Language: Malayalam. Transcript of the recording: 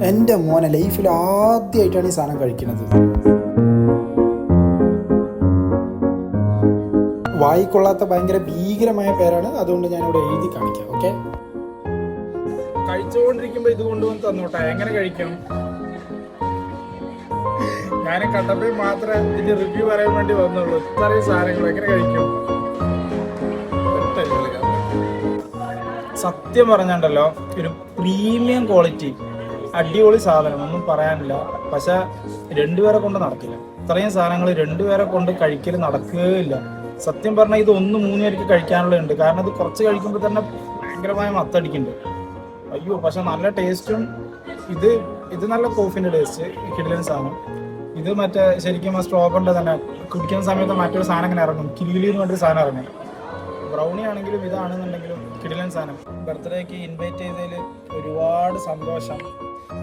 എൻ്റെ മോനെ ലൈഫിൽ ആദ്യമായിട്ടാണ് ഈ സാധനം കഴിക്കുന്നത്. വായിക്കൊള്ളാത്ത ഭയങ്കര ഭീകരമായ പേരാണ്, അതുകൊണ്ട് ഞാനിവിടെ എഴുതി കാണിക്കാം. ഓക്കെ, കഴിച്ചുകൊണ്ടിരിക്കുമ്പോൾ ഇത് കൊണ്ടുവന്ന് തന്നോട്ടെ. എങ്ങനെ കഴിക്കും? ഞാൻ കണ്ടപ്പോൾ മാത്രമേ ഇതിന്റെ റിവ്യൂ പറയാൻ വേണ്ടി വന്നുള്ളൂ. ഇത്രയും സാധനങ്ങൾ എങ്ങനെ കഴിക്കും? സത്യം പറഞ്ഞുണ്ടല്ലോ, ഒരു പ്രീമിയം ക്വാളിറ്റി അടിപൊളി സാധനം, ഒന്നും പറയാനില്ല. പക്ഷെ രണ്ടുപേരെ കൊണ്ട് നടക്കില്ല. ഇത്രയും സാധനങ്ങൾ രണ്ടുപേരെ കൊണ്ട് കഴിക്കൽ നടക്കുകയില്ല. സത്യം പറഞ്ഞാൽ ഇത് 1-3 പേർക്ക് കഴിക്കാനുള്ളതുണ്ട്. കാരണം ഇത് കുറച്ച് കഴിക്കുമ്പോൾ തന്നെ ഭയങ്കരമായ മത്തടിക്കുന്നുണ്ട്. അയ്യോ, പക്ഷെ നല്ല ടേസ്റ്റും. ഇത് നല്ല കോഫിൻ്റെ ടേസ്റ്റ്, കിടിലൻ സാധനം. ഇത് മറ്റേ ശരിക്കും സ്ട്രോബറിൻ്റെ തന്നെ കുടിക്കുന്ന സമയത്ത് മറ്റൊരു സാധനം ഇങ്ങനെ ഇറങ്ങും, കിലികിലി എന്ന് പറഞ്ഞൊരു സാധനം ഇറങ്ങും. ബ്രൗണി ആണെങ്കിലും ഇതാണെന്നുണ്ടെങ്കിലും കിടിലൻ സാധനം. ബർത്ത്ഡേക്ക് ഇൻവൈറ്റ് ചെയ്തതിൽ ഒരുപാട് സന്തോഷം.